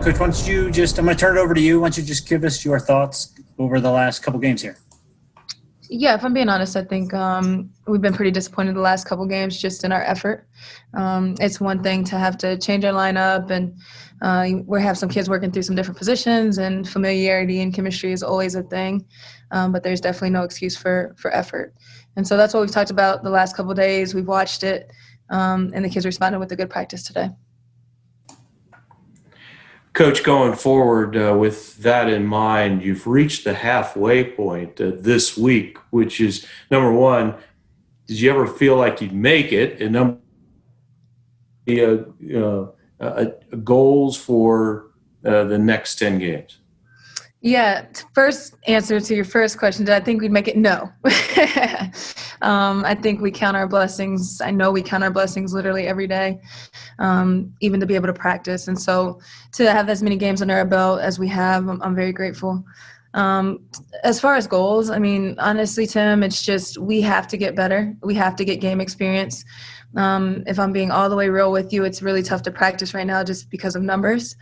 Coach, why don't you I'm going to turn it over to you. Why don't you just give us your thoughts over the last couple games here? Yeah, if I'm being honest, I think we've been pretty disappointed the last couple games just in our effort. It's one thing to have to change our lineup, and we have some kids working through some different positions, and familiarity and chemistry is always a thing. But there's definitely no excuse for effort. And so that's what we've talked about the last couple days. We've watched it, and the kids responded with a good practice today. Coach, going forward with that in mind, you've reached the halfway point this week, which is, number one, did you ever feel like you'd make it? And number goals for the next 10 games? Yeah, first answer to your first question, did I think we'd make it? No. I think we count our blessings. I know we count our blessings literally every day, even to be able to practice. And so to have as many games under our belt as we have, I'm very grateful. As far as goals, I mean, honestly, Tim, it's just we have to get better. We have to get game experience. If I'm being all the way real with you, it's really tough to practice right now just because of numbers.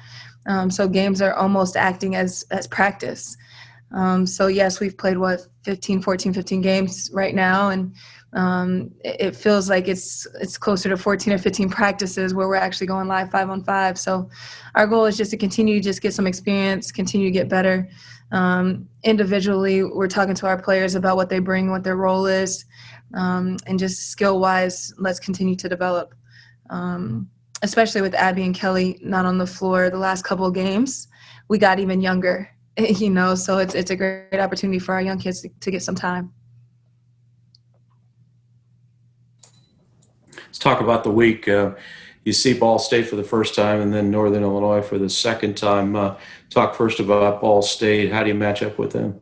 So games are almost acting as practice. So, yes, we've played, 15 games right now, and it feels like it's closer to 14 or 15 practices where we're actually going live 5-on-5. So our goal is just to continue to just get some experience, continue to get better. Individually, we're talking to our players about what they bring, what their role is, and just skill-wise, let's continue to develop. Especially with Abby and Kelly not on the floor the last couple of games, we got even younger, so it's a great opportunity for our young kids to get some time. Let's talk about the week. You see Ball State for the first time and then Northern Illinois for the second time. Talk first about Ball State. How do you match up with them?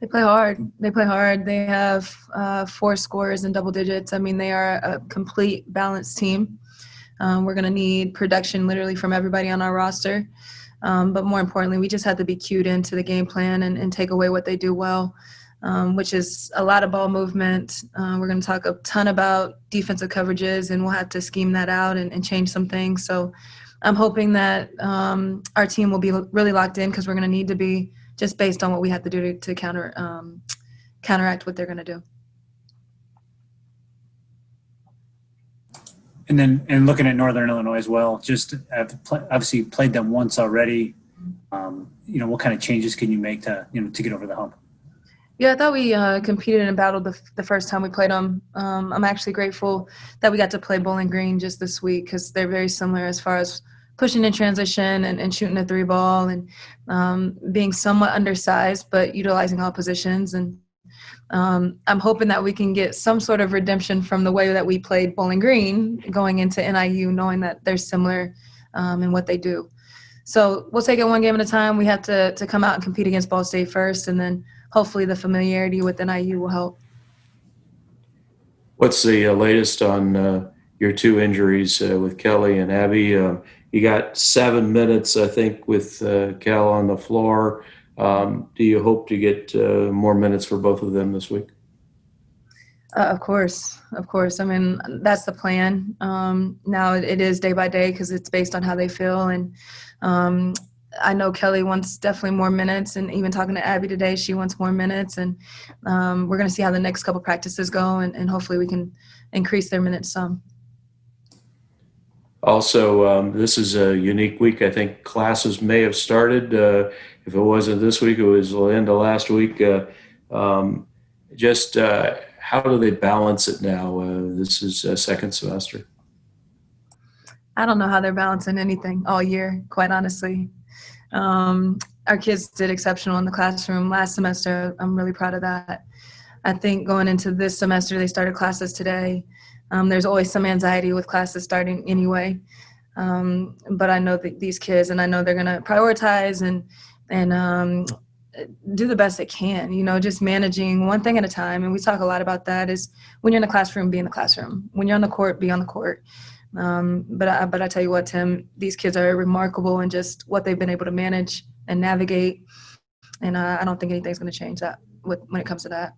They play hard. They have 4 scorers in double digits. I mean, they are a complete balanced team. We're going to need production literally from everybody on our roster. But more importantly, we just have to be cued into the game plan and take away what they do well, which is a lot of ball movement. We're going to talk a ton about defensive coverages, and we'll have to scheme that out and change some things. So I'm hoping that our team will be really locked in, because we're going to need to be, just based on what we have to do to counteract what they're going to do. And then, looking at Northern Illinois as well, just obviously played them once already. What kind of changes can you make to get over the hump? Yeah, I thought we competed and battled the first time we played them. I'm actually grateful that we got to play Bowling Green just this week, because they're very similar as far as pushing in transition and shooting a 3-ball and being somewhat undersized but utilizing all positions. And I'm hoping that we can get some sort of redemption from the way that we played Bowling Green going into NIU, knowing that they're similar in what they do. So we'll take it one game at a time. We have to come out and compete against Ball State first, and then hopefully the familiarity with NIU will help. What's the latest on your 2 injuries with Kelly and Abby? You got 7 minutes, I think, with Cal on the floor. Do you hope to get more minutes for both of them this week? Of course. I mean, that's the plan. Now it is day by day, because it's based on how they feel. And I know Kelly wants definitely more minutes, and even talking to Abby today, she wants more minutes. And we're going to see how the next couple practices go, and hopefully we can increase their minutes some. Also, this is a unique week. I think classes may have started. If it wasn't this week, it was the end of last week. How do they balance it now? This is second semester. I don't know how they're balancing anything all year, quite honestly. Our kids did exceptional in the classroom last semester. I'm really proud of that. I think going into this semester, they started classes today. There's always some anxiety with classes starting anyway. But I know that these kids, and I know they're going to prioritize and do the best they can, just managing one thing at a time. And we talk a lot about that, is when you're in the classroom, be in the classroom. When you're on the court, be on the court. But I tell you what, Tim, these kids are remarkable in just what they've been able to manage and navigate. And I don't think anything's going to change that when it comes to that.